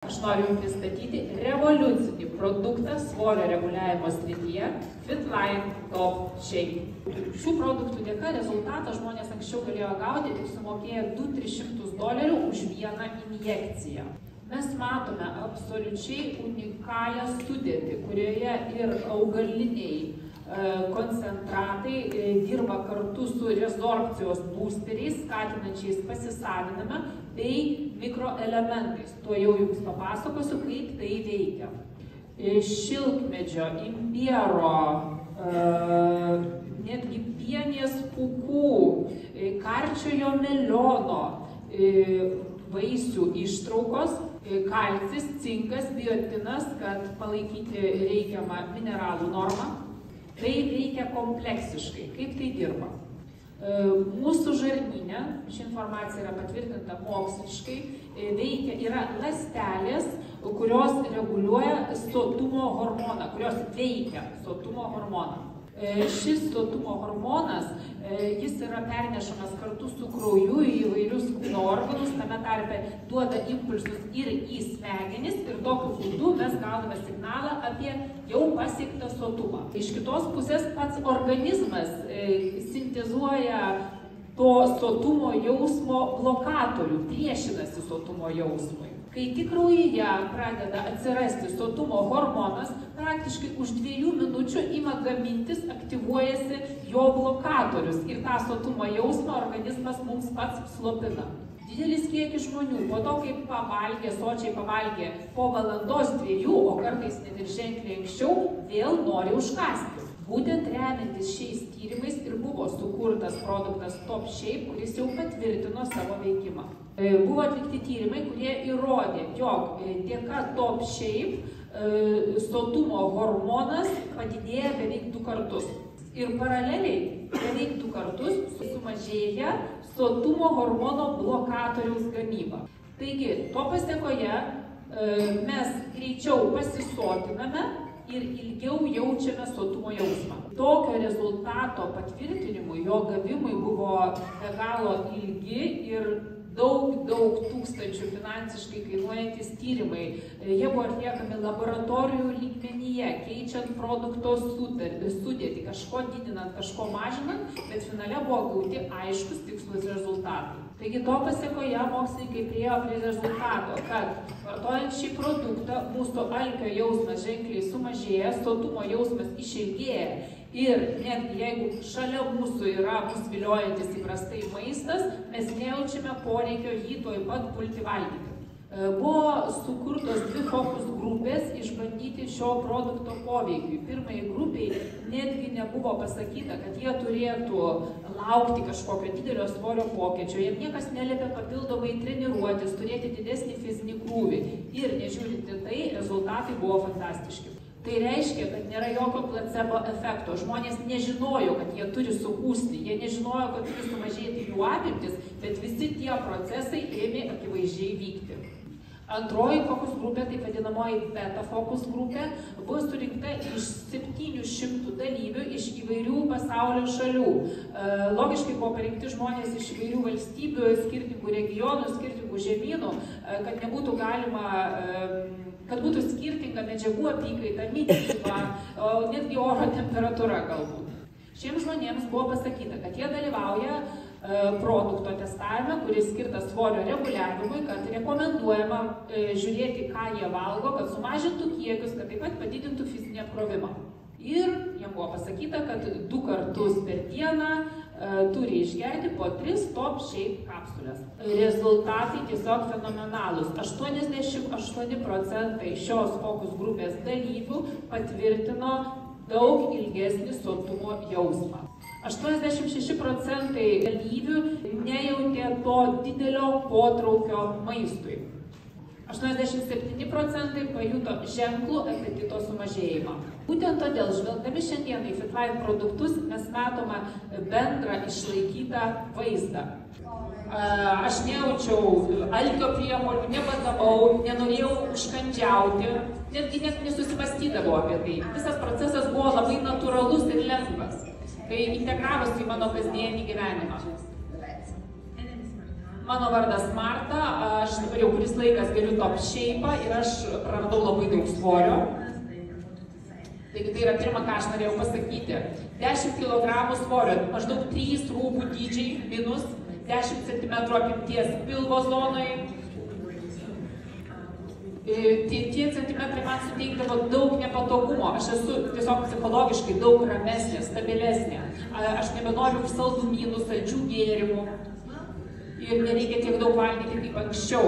Aš noriu Jums pristatyti revoliucinį produktą svorio reguliavimo srityje FitLine Top Shape. Šių produktų dėka rezultatą žmonės anksčiau galėjo gauti tik sumokėję $200–300 už vieną injekciją. Mes matome absoliučiai unikalią sudėtį, kurioje ir augaliniai koncentratai dirba kartu su rezorbcijos boosteriais, skatinančiais pasisavinimą, bei mikroelementais. Tuo jau Jums papasakosiu, kaip tai veikia. Šilkmedžio, imbiero, netgi pienės pūkų, karčiojo meliono vaisių ištraukos, kalcis, cinkas, biotinas, kad palaikyti reikiamą mineralų normą. Tai veikia kompleksiškai. Kaip tai dirba? Mūsų žarnyne, ši informacija yra patvirtinta moksliškai, yra ląstelės, kurios reguliuoja sotumo hormoną, kurios veikia sotumo hormoną. Šis sotumo hormonas, jis yra pernešamas kartu su krauju į įvairius kūno organus, tame tarpe duoda impulsus ir į smegenis ir tokiu būdu mes gauname signalą apie jau pasiektą sotumą. Iš kitos pusės pats organizmas sintezuoja to sotumo jausmo blokatorių, priešinasi sotumo jausmui. Kai tik kraujyje pradeda atsirasti sotumo hormonas, praktiškai už 2 minučių ima gamintis, aktyvuojasi jo blokatorius ir tą sotumo jausmą organizmas mums pats slopina. Didelis kiekis žmonių po to, kaip pavalgė, sočiai pavalgė po valandos 2, o kartais net ir ženkliai anksčiau, vėl nori užkąsti. Būtent remiantis šiais tyrimais ir buvo sukurtas produktas Top Shape, kuris jau patvirtino savo veikimą. Buvo atlikti tyrimai, kurie įrodė, jog dėka Top Shape sotumo hormonas padidėja beveik 2 kartus. Ir paraleliai beveik 2 kartus sumažėja sotumo hormono blokatoriaus gamyba. Taigi, to pasekoje mes greičiau pasisotiname ir ilgiau jaučiame sotumo jausmą. Tokio rezultato patvirtinimui, jo gavimui buvo be galo ilgi ir daug tūkstančių finansiškai kainuojantis tyrimai. Jie buvo atliekami laboratorijų lygmenyje, keičiant produkto sudėtį, kažko didinant, kažko mažinant, bet finale buvo gauti aiškus tikslus rezultatai. Taigi to pasekoje mokslininkai priėjo prie rezultato, kad vartojant šį produktą mūsų alkio jausmas ženkliai sumažėja, sotumo jausmas išilgėja ir netgi jeigu šalia mūsų yra mus viliojantis įprastai maistas, mes nejaučiame poreikio jį tuoj pat pulti valgyti. Buvo sukurtos 2 fokus grupės išbandyti šio produkto poveikiui. Pirmai grupiai netgi nebuvo pasakyta, kad jie turėtų laukti kažkokio didelio svorio pokyčio. Jiems niekas neliepia papildomai treniruotis, turėti didesnį fizinį krūvį. Ir nežiūrint į tai, rezultatai buvo fantastiški. Tai reiškia, kad nėra jokio placebo efekto. Žmonės nežinojo, kad jie turi sukūsti, jie nežinojo, kad turi sumažėti jų apimtis, bet visi tie procesai ėmė akivaizdžiai vykti. Antroji fokus grupė, taip vadinamoji beta fokus grupė, buvo surinkta iš 700 dalyvių iš įvairių pasaulio šalių. Logiškai buvo parinkti žmonės iš įvairių valstybių, skirtingų regionų, skirtingų žemynų, kad nebūtų galima, kad būtų skirtinga medžiagų apykaita, mityba, netgi oro temperatūra galbūt. Šiems žmonėms buvo pasakyta, kad jie dalyvauja produkto testavime, kuris skirtas svorio reguliavimui, kad rekomenduojama žiūrėti, ką jie valgo, kad sumažintų kiekius, kad taip pat padidintų fizinį apkrovimą. Ir jiems buvo pasakyta, kad 2 kartus per dieną turi išgerti po 3 Top Shape kapsulės. Rezultatai tiesiog fenomenalūs. 88% šios fokus grupės dalyvių patvirtino daug ilgesnį sotumo jausmą. 86% dalyvių nejautė to didelio potraukio maistui. 87% pajuto ženklų apetito sumažėjimą. Būtent todėl, žvelgdami šiandien į FitLine produktus, mes matome bendrą išlaikytą vaizdą. Aš nejaučiau alkio priemonių, nebadavau, nenorėjau užkandžiauti, netgi net nesusimastydavau apie tai. Visas procesas buvo labai natūralus ir lengvas, kai integravosi į mano kasdienį gyvenimą. Mano vardas Marta, aš dabar jau kuris laikas geriu Top Shape ir aš praradau labai daug svorio. Taigi tai yra pirma, ką aš norėjau pasakyti. 10 kg svorio, maždaug 3 rūbų dydžiai minus, 10 cm apimties pilvo zonoje. Tie centimetrai man suteikdavo daug nepatogumo. Aš esu tiesiog psichologiškai daug ramesnė, stabilesnė. Aš nebenoriu saldumynų, saldžių gėrimų. Ir nereikia tiek daug valgyti kaip anksčiau.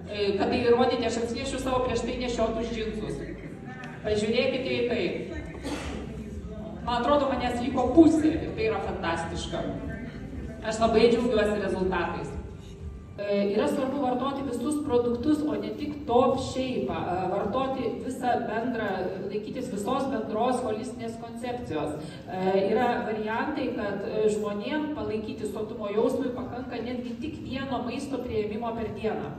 Kad tai įrodyti, aš atsinešiu savo prieš tai nešiotus džinsus. Pažiūrėkite į tai. Man atrodo, manęs liko pusė ir tai yra fantastiška. Aš labai džiaugiuosi rezultatais. Yra svarbu vartoti visus produktus, o ne tik Top Shape. Vartoti visą bendrą, laikytis visos bendros holistinės koncepcijos. Yra variantai, kad žmonėm palaikyti sotumo jausmui pakanka netgi tik vieno maisto priėmimo per dieną.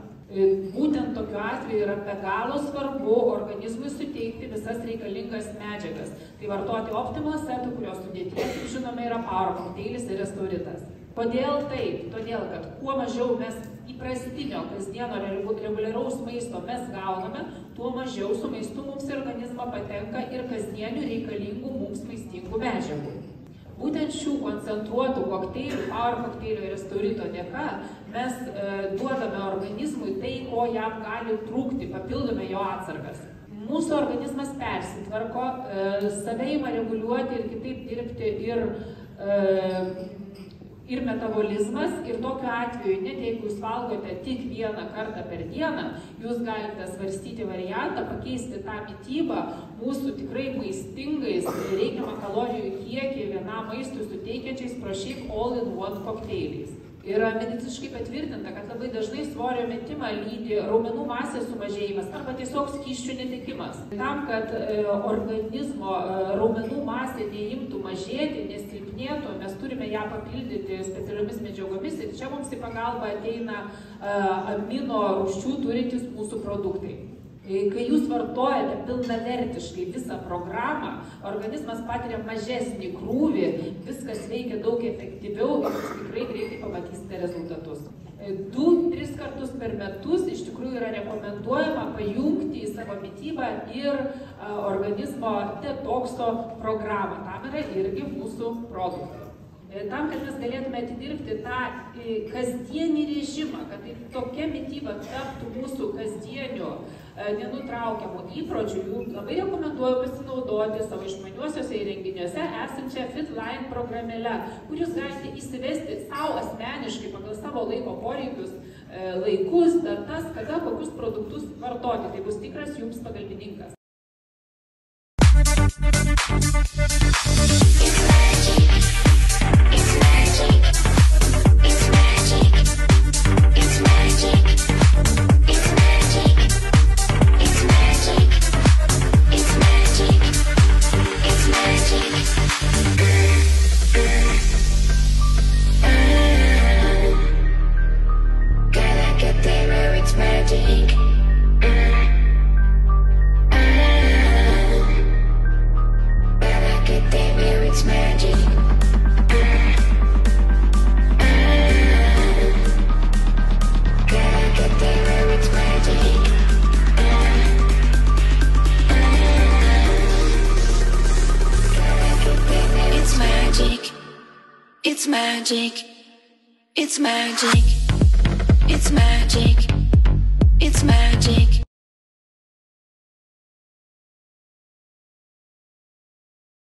Būtent tokiu atveju yra be galo svarbu organizmui suteikti visas reikalingas medžiagas. Tai vartoti Optimal Setų, kurios sudėtyje, kaip žinome, yra Power kokteilis ir Restoritas. Kodėl taip? Todėl, kad kuo mažiau mes įprastinio kasdieno reguliaraus maisto mes gauname, tuo mažiau su maistu mums į organizmą patenka ir kasdienių reikalingų mums maistingų medžiagų. Būtent šių koncentruotų kokteilių, Power kokteilio ir Restorito dėka, mes duodame organizmui tai, ko jam gali trūkti, papildome jo atsargas. Mūsų organizmas persitvarko, save ima reguliuoti ir kitaip dirbti ir metabolizmas, ir tokiu atveju, net jeigu jūs valgote tik vieną kartą per dieną, jūs galite svarstyti variantą, pakeisti tą mitybą mūsų tikrai maistingais reikiamą kalorijų kiekį vienam maistui suteikiančiais ProShape All-in-One kokteiliais. Yra mediciniškai patvirtinta, kad labai dažnai svorio metimą lydi raumenų masės sumažėjimas arba tiesiog skysčių netekimas. Tam, kad organizmo raumenų masė neimtų mažėti, nesilpnėtų, mes turime ją papildyti specialiomis medžiagomis ir čia mums į pagalbą ateina amino rūgščių turintys mūsų produktai. Kai jūs vartojate pilnavertiškai visą programą, organizmas patiria mažesnį krūvį, viskas veikia daug efektyviau ir jūs tikrai greitai pamatysite rezultatus. 2-3 kartus per metus iš tikrųjų yra rekomenduojama pajungti į savo mitybą ir organizmo detokso programą. Tam yra irgi mūsų produktai. Tam, kad mes galėtume atidirbti tą kasdienį režimą, kad tai tokia mityba taptų mūsų kasdieniu nenutraukiamų įpročių, jų labai rekomenduoju pasinaudoti savo išmaniuosiuose įrenginiuose esančią FitLine programėlę, kur jūs galite įsivesti savo asmeniškai pagal savo laiko poreikius, laikus, datas, kada kokius produktus vartoti. Tai bus tikras jums pagalbininkas. It's magic. It's magic. It's magic. It's magic.